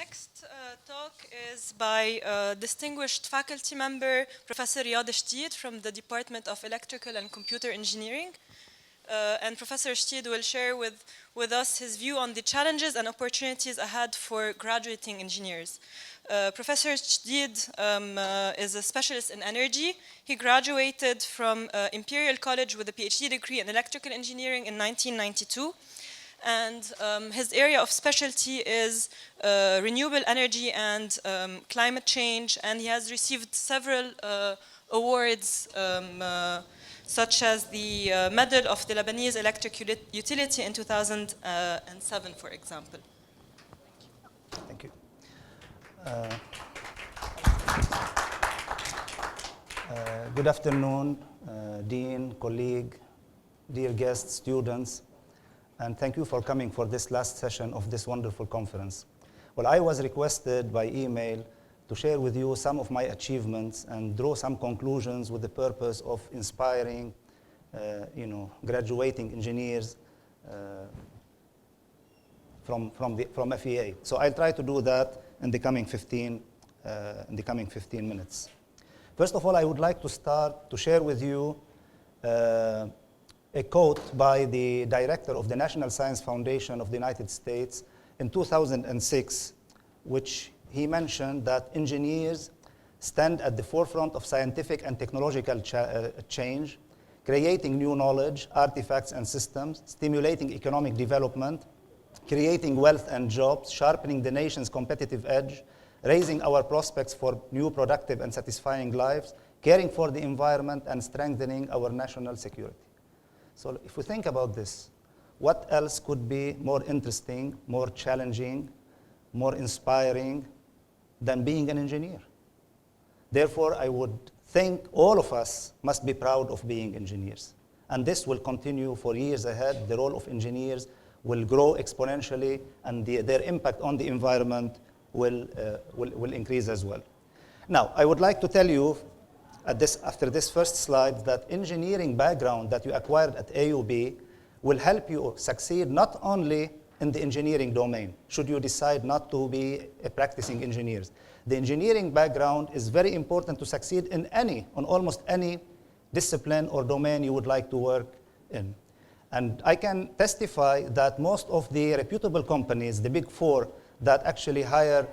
next talk is by distinguished faculty member, Professor Riad from the Department of Electrical and Computer Engineering. And Professor Chedid will share with us his view on the challenges and opportunities ahead for graduating engineers. Professor Chedid is a specialist in energy. He graduated from Imperial College with a PhD degree in electrical engineering in 1992. And his area of specialty is renewable energy and climate change. And he has received several awards such as the Medal of the Lebanese Electric Utility in 2007, for example. Thank you. Good afternoon, Dean, colleague, dear guests, students, and thank you for coming for this last session of this wonderful conference. Well, I was requested by email to share with you some of my achievements and draw some conclusions with the purpose of inspiring, graduating engineers from FEA. So I'll try to do that in the coming 15 minutes. First of all, I would like to start to share with you a quote by the director of the National Science Foundation of the United States in 2006, which he mentioned that engineers stand at the forefront of scientific and technological change, creating new knowledge, artifacts, and systems, stimulating economic development, creating wealth and jobs, sharpening the nation's competitive edge, raising our prospects for new productive and satisfying lives, caring for the environment, and strengthening our national security. So if we think about this, what else could be more interesting, more challenging, more inspiring than being an engineer? Therefore, I would think all of us must be proud of being engineers. And this will continue for years ahead. The role of engineers will grow exponentially, and their impact on the environment will increase as well. Now, I would like to tell you after this first slide that engineering background that you acquired at AUB will help you succeed not only in the engineering domain, should you decide not to be a practicing engineer. The engineering background is very important to succeed in almost any discipline or domain you would like to work in. And I can testify that most of the reputable companies, the big four, that actually hire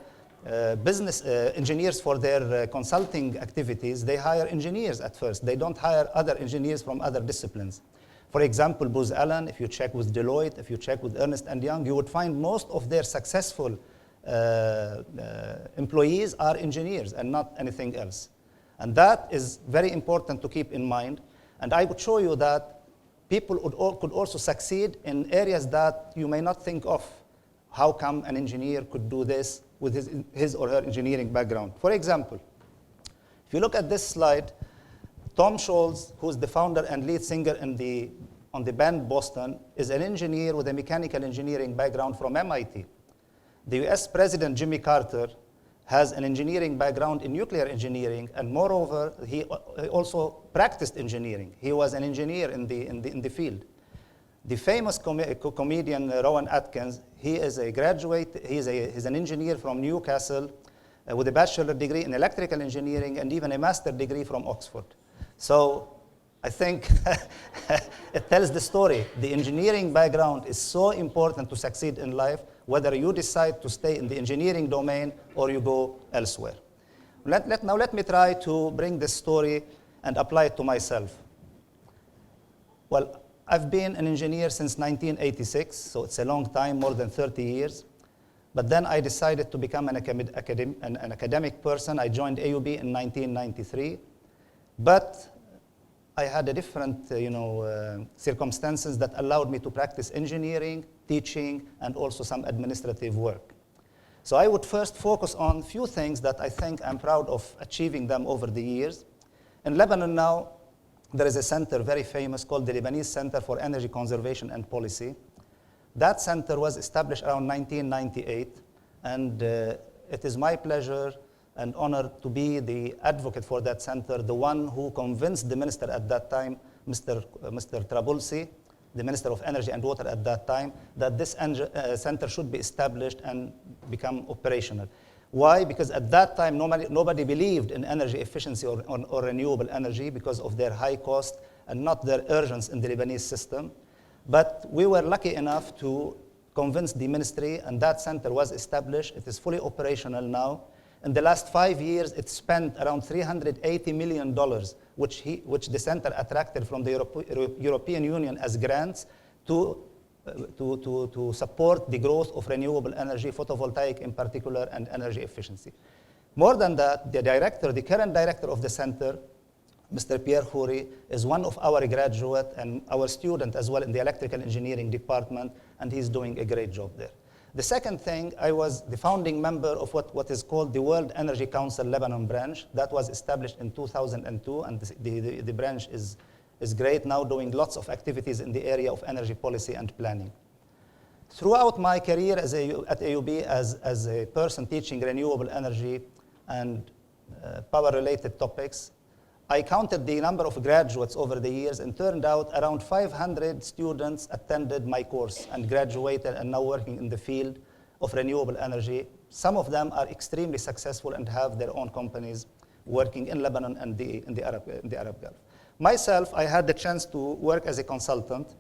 business engineers for their consulting activities, they hire engineers at first. They don't hire other engineers from other disciplines. For example, Booz Allen, if you check with Deloitte, if you check with Ernst & Young, you would find most of their successful employees are engineers and not anything else. And that is very important to keep in mind. And I would show you that people could also succeed in areas that you may not think of. How come an engineer could do this with his or her engineering background? For example, if you look at this slide, Tom Scholz, who's the founder and lead singer on the band Boston, is an engineer with a mechanical engineering background from MIT. The US President Jimmy Carter has an engineering background in nuclear engineering, and moreover, he also practiced engineering. He was an engineer in the field. The famous comedian Rowan Atkins, he is a graduate, he's an engineer from Newcastle with a bachelor degree in electrical engineering and even a master degree from Oxford. So I think it tells the story. The engineering background is so important to succeed in life, whether you decide to stay in the engineering domain or you go elsewhere. Now let me try to bring this story and apply it to myself. Well, I've been an engineer since 1986, so it's a long time, more than 30 years. But then I decided to become an academic person. I joined AUB in 1993. But I had a different circumstances that allowed me to practice engineering, teaching, and also some administrative work. So I would first focus on a few things that I think I'm proud of achieving them over the years. In Lebanon now, there is a center very famous called the Lebanese Center for Energy Conservation and Policy. That center was established around 1998, and it is my pleasure and honor to be the advocate for that center, the one who convinced the minister at that time, Mr. Trabulsi, the Minister of Energy and Water at that time, that this center should be established and become operational. Why? Because at that time, nobody believed in energy efficiency or renewable energy because of their high cost and not their urgence in the Lebanese system. But we were lucky enough to convince the ministry, and that center was established. It is fully operational now. In the last 5 years, it spent around $380 million, which the center attracted from the European Union as grants to support the growth of renewable energy, photovoltaic in particular, and energy efficiency. More than that, the current director of the center, Mr. Pierre Khoury, is one of our graduate and our student as well in the electrical engineering department, and he's doing a great job there. The second thing, I was the founding member of what is called the World Energy Council Lebanon branch. That was established in 2002, and the branch is great now, doing lots of activities in the area of energy policy and planning. Throughout my career at AUB as a person teaching renewable energy and power-related topics, I counted the number of graduates over the years, and turned out around 500 students attended my course and graduated and now working in the field of renewable energy. Some of them are extremely successful and have their own companies working in Lebanon and in the Arab Gulf. Myself, I had the chance to work as a consultant,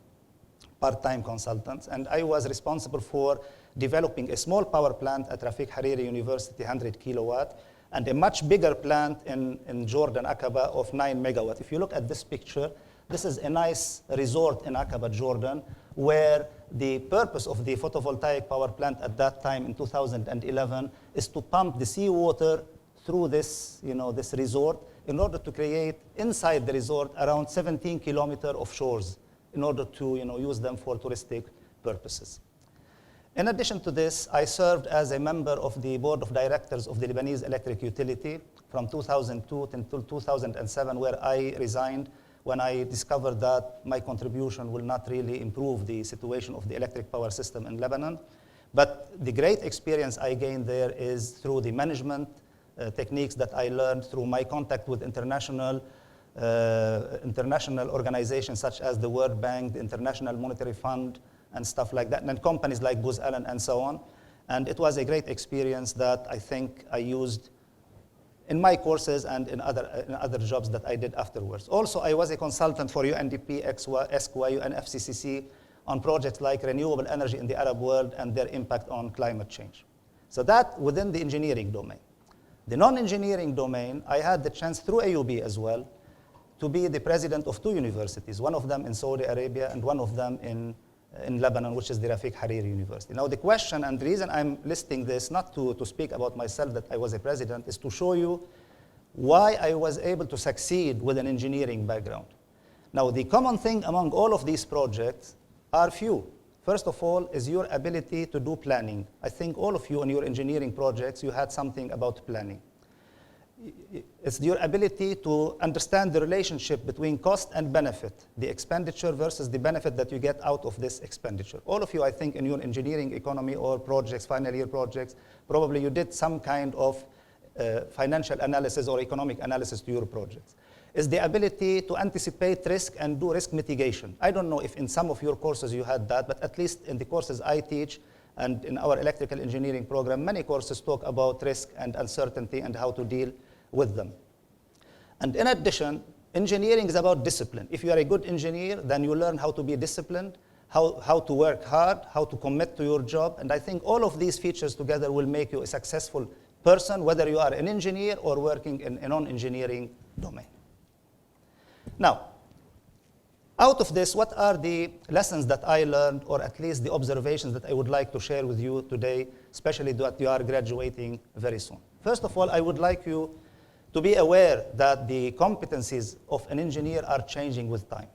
part-time consultant, and I was responsible for developing a small power plant at Rafiq Hariri University, 100 kilowatt, and a much bigger plant in Jordan, Aqaba, of 9 megawatt. If you look at this picture, this is a nice resort in Aqaba, Jordan, where the purpose of the photovoltaic power plant at that time in 2011 is to pump the seawater through this, this resort in order to create inside the resort around 17 kilometers of shores in order to use them for touristic purposes. In addition to this, I served as a member of the board of directors of the Lebanese Electric Utility from 2002 until 2007, where I resigned when I discovered that my contribution will not really improve the situation of the electric power system in Lebanon. But the great experience I gained there is through the management techniques that I learned through my contact with international organizations such as the World Bank, the International Monetary Fund, and stuff like that, and companies like Booz Allen and so on. And it was a great experience that I think I used in my courses and in other jobs that I did afterwards. Also, I was a consultant for UNDP, ESCWA, UNFCCC on projects like renewable energy in the Arab world and their impact on climate change. So that within the engineering domain. The non-engineering domain, I had the chance through AUB as well to be the president of 2 universities, one of them in Saudi Arabia and one of them in Lebanon, which is the Rafiq Hariri University. Now the question and the reason I'm listing this, not to speak about myself that I was a president, is to show you why I was able to succeed with an engineering background. Now the common thing among all of these projects are few. First of all is your ability to do planning. I think all of you in your engineering projects, you had something about planning. It's your ability to understand the relationship between cost and benefit, the expenditure versus the benefit that you get out of this expenditure. All of you, I think, in your engineering economy or projects, final year projects, probably you did some kind of financial analysis or economic analysis to your projects. Is the ability to anticipate risk and do risk mitigation. I don't know if in some of your courses you had that, but at least in the courses I teach, and in our electrical engineering program, many courses talk about risk and uncertainty and how to deal with them. And in addition, engineering is about discipline. If you are a good engineer, then you learn how to be disciplined, how to work hard, how to commit to your job. And I think all of these features together will make you a successful person, whether you are an engineer or working in a non-engineering domain. Now, out of this, what are the lessons that I learned, or at least the observations that I would like to share with you today, especially that you are graduating very soon? First of all, I would like you to be aware that the competencies of an engineer are changing with time.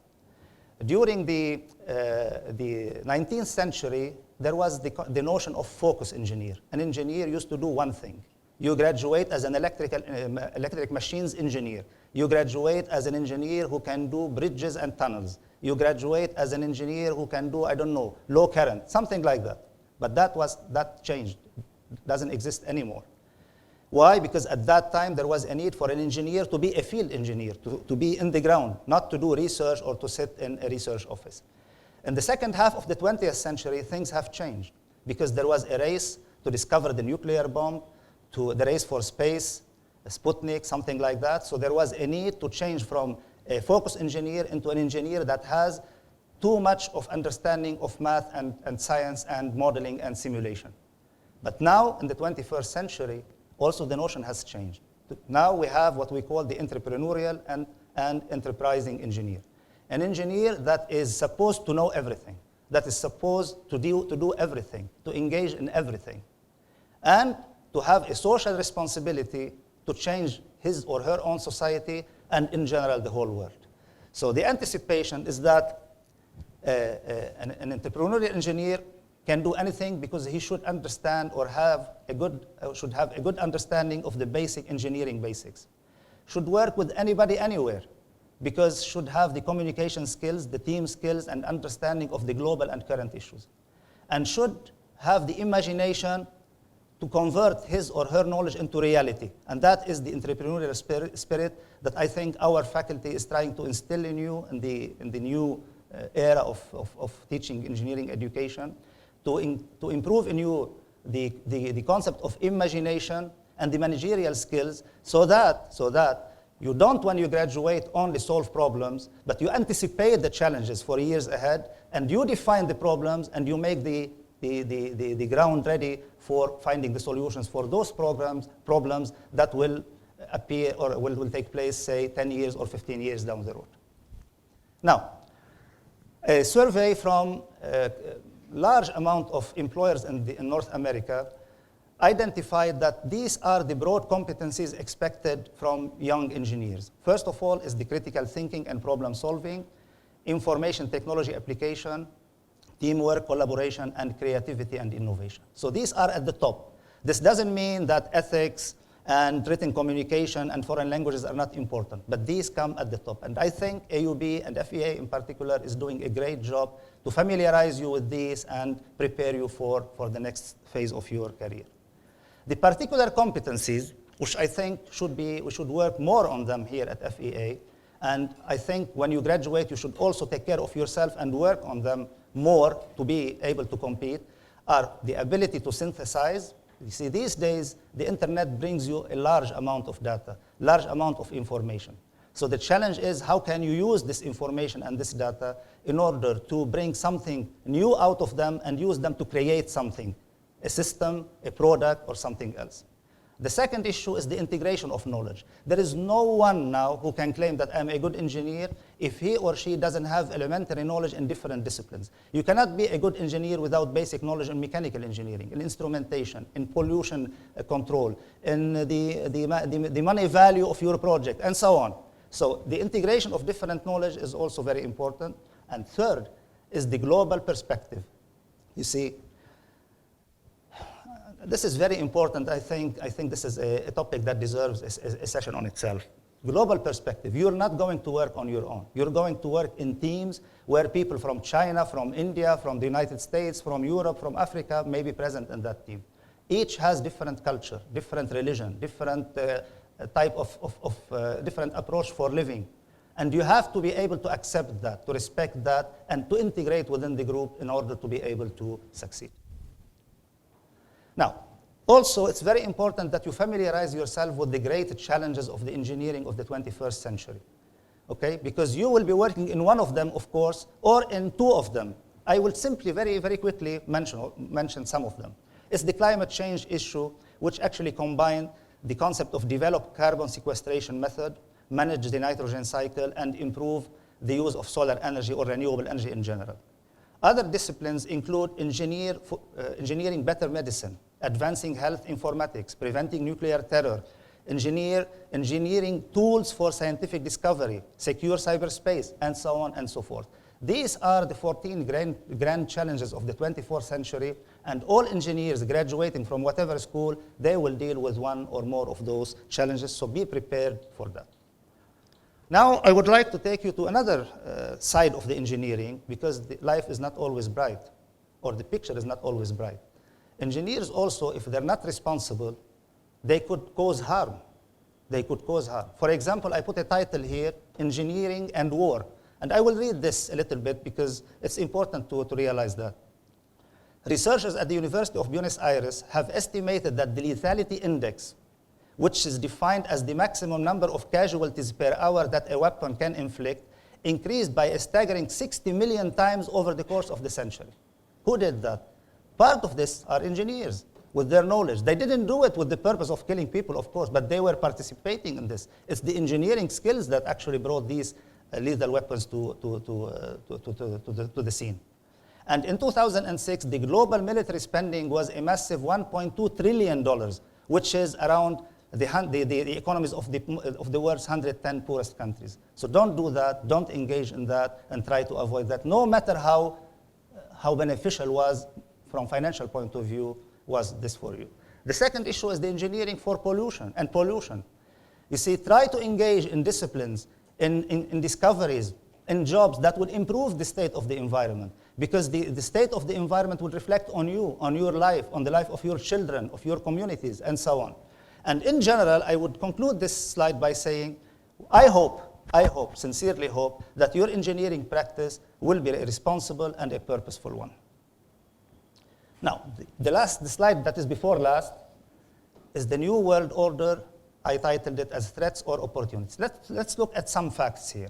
During the 19th century, there was the notion of focus engineer. An engineer used to do one thing. You graduate as an electric machines engineer. You graduate as an engineer who can do bridges and tunnels. You graduate as an engineer who can do, I don't know, low current, something like that. But that changed, doesn't exist anymore. Why? Because at that time there was a need for an engineer to be a field engineer, to be in the ground, not to do research or to sit in a research office. In the second half of the 20th century, things have changed because there was a race to discover the nuclear bomb, to the race for space, Sputnik, something like that. So there was a need to change from a focus engineer into an engineer that has too much of understanding of math and science and modeling and simulation. But now, in the 21st century, also the notion has changed. Now we have what we call the entrepreneurial and enterprising engineer. An engineer that is supposed to know everything, that is supposed to do everything, to engage in everything, and to have a social responsibility to change his or her own society and, in general, the whole world. So the anticipation is that an entrepreneurial engineer can do anything because he should understand or should have a good understanding of the basic engineering basics. Should work with anybody, anywhere, because should have the communication skills, the team skills, and understanding of the global and current issues. And should have the imagination to convert his or her knowledge into reality. And that is the entrepreneurial spirit that I think our faculty is trying to instill in you in the new era of teaching engineering education, to improve in you the concept of imagination and the managerial skills so that you don't, when you graduate, only solve problems, but you anticipate the challenges for years ahead, and you define the problems, and you make the ground ready for finding the solutions for those problems that will appear or will take place, say, 10 years or 15 years down the road. Now, a survey from a large amount of employers in North America identified that these are the broad competencies expected from young engineers. First of all is the critical thinking and problem solving, information technology application, teamwork, collaboration, and creativity and innovation. So these are at the top. This doesn't mean that ethics and written communication and foreign languages are not important, but these come at the top. And I think AUB and FEA in particular is doing a great job to familiarize you with these and prepare you for the next phase of your career. The particular competencies, which I think we should work more on them here at FEA, and I think when you graduate, you should also take care of yourself and work on them more to be able to compete, are the ability to synthesize. You see, these days, the internet brings you a large amount of data, large amount of information. So the challenge is, how can you use this information and this data in order to bring something new out of them and use them to create something, a system, a product, or something else. The second issue is the integration of knowledge. There is no one now who can claim that I'm a good engineer if he or she doesn't have elementary knowledge in different disciplines. You cannot be a good engineer without basic knowledge in mechanical engineering, in instrumentation, in pollution control, in the money value of your project, and so on. So the integration of different knowledge is also very important. And third is the global perspective. You see, this is very important. I think this is a topic that deserves a session on itself. Global perspective. You're not going to work on your own. You're going to work in teams where people from China, from India, from the United States, from Europe, from Africa may be present in that team. Each has different culture, different religion, different type of different approach for living. And you have to be able to accept that, to respect that, and to integrate within the group in order to be able to succeed. Now, also, it's very important that you familiarize yourself with the great challenges of the engineering of the 21st century, okay? Because you will be working in one of them, of course, or in two of them. I will simply very, very quickly mention some of them. It's the climate change issue, which actually combine the concept of develop carbon sequestration method, manage the nitrogen cycle, and improve the use of solar energy or renewable energy in general. Other disciplines include engineering better medicine, advancing health informatics, preventing nuclear terror, engineering tools for scientific discovery, secure cyberspace, and so on and so forth. These are the 14 grand challenges of the 24th century, and all engineers graduating from whatever school, they will deal with one or more of those challenges, so be prepared for that. Now, I would like to take you to another side of the engineering, because life is not always bright, or the picture is not always bright. Engineers also, if they're not responsible, they could cause harm. They could cause harm. For example, I put a title here, Engineering and War. And I will read this a little bit because it's important to realize that. Researchers at the University of Buenos Aires have estimated that the lethality index, which is defined as the maximum number of casualties per hour that a weapon can inflict, increased by a staggering 60 million times over the course of the century. Who did that? Part of this are engineers with their knowledge. They didn't do it with the purpose of killing people, of course, but they were participating in this. It's the engineering skills that actually brought these lethal weapons to the scene. And in 2006, the global military spending was a massive $1.2 trillion, which is around the economies of the world's 110 poorest countries. So don't do that, don't engage in that, and try to avoid that, no matter how beneficial was, from financial point of view, was this for you. The second issue is the engineering for pollution. You see, try to engage in disciplines, in discoveries, in jobs that will improve the state of the environment, because the state of the environment will reflect on you, on your life, on the life of your children, of your communities, and so on. And in general, I would conclude this slide by saying, I hope, sincerely hope, that your engineering practice will be a responsible and a purposeful one. Now, the slide that is before last is the New World Order. I titled it as Threats or Opportunities. Let's look at some facts here.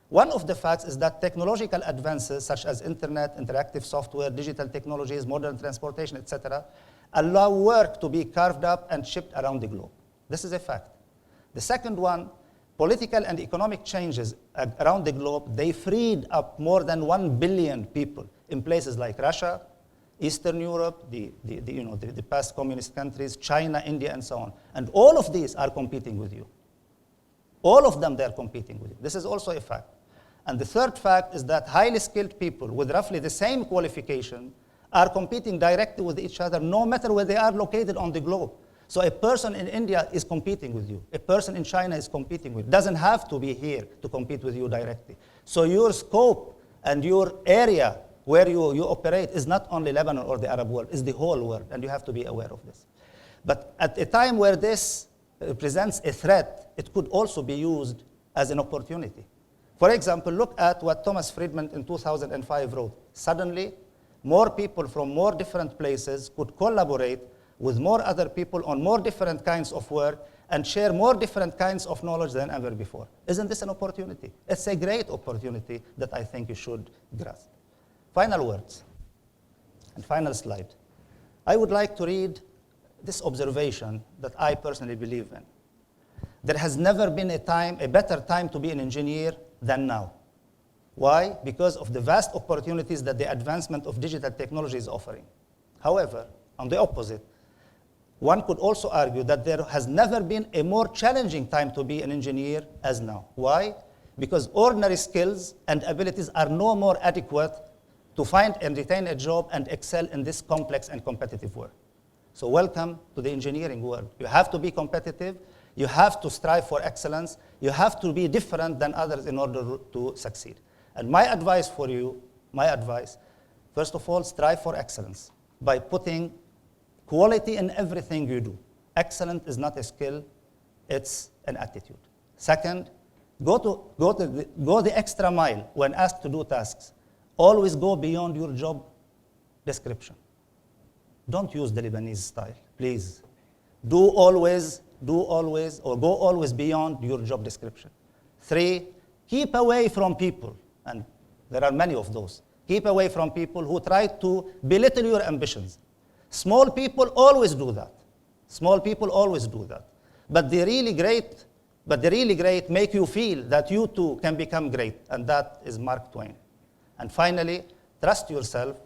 One of the facts is that technological advances such as internet, interactive software, digital technologies, modern transportation, etc., allow work to be carved up and shipped around the globe. This is a fact. The second one, political and economic changes around the globe, they freed up more than 1 billion people in places like Russia, Eastern Europe, the past communist countries, China, India, and so on. And all of these are competing with you. All of them, they're competing with you. This is also a fact. And the third fact is that highly skilled people with roughly the same qualification are competing directly with each other, no matter where they are located on the globe. So a person in India is competing with you. A person in China is competing with you. Doesn't have to be here to compete with you directly. So your scope and your area where you operate is not only Lebanon or the Arab world, it's the whole world, and you have to be aware of this. But at a time where this presents a threat, it could also be used as an opportunity. For example, look at what Thomas Friedman in 2005 wrote. Suddenly, more people from more different places could collaborate with more other people on more different kinds of work and share more different kinds of knowledge than ever before. Isn't this an opportunity? It's a great opportunity that I think you should grasp. Final words and final slide. I would like to read this observation that I personally believe in. There has never been a better time to be an engineer than now. Why? Because of the vast opportunities that the advancement of digital technology is offering. However, on the opposite, one could also argue that there has never been a more challenging time to be an engineer as now. Why? Because ordinary skills and abilities are no more adequate to find and retain a job and excel in this complex and competitive world. So welcome to the engineering world. You have to be competitive. You have to strive for excellence. You have to be different than others in order to succeed. And my advice for you, first of all, strive for excellence by putting quality in everything you do. Excellent is not a skill, it's an attitude. Second, go the extra mile when asked to do tasks. Always go beyond your job description. Don't use the Lebanese style, please. Do always, or go always beyond your job description. 3, keep away from people, and there are many of those. Keep away from people who try to belittle your ambitions. Small people always do that. But the really great make you feel that you too can become great, and that is Mark Twain. And finally, trust yourself,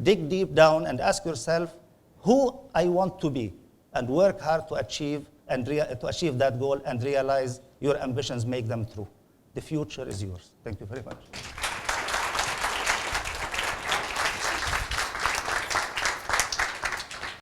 dig deep down and ask yourself who I want to be, and work hard to achieve that goal and realize your ambitions make them true. The future is yours. Thank you very much.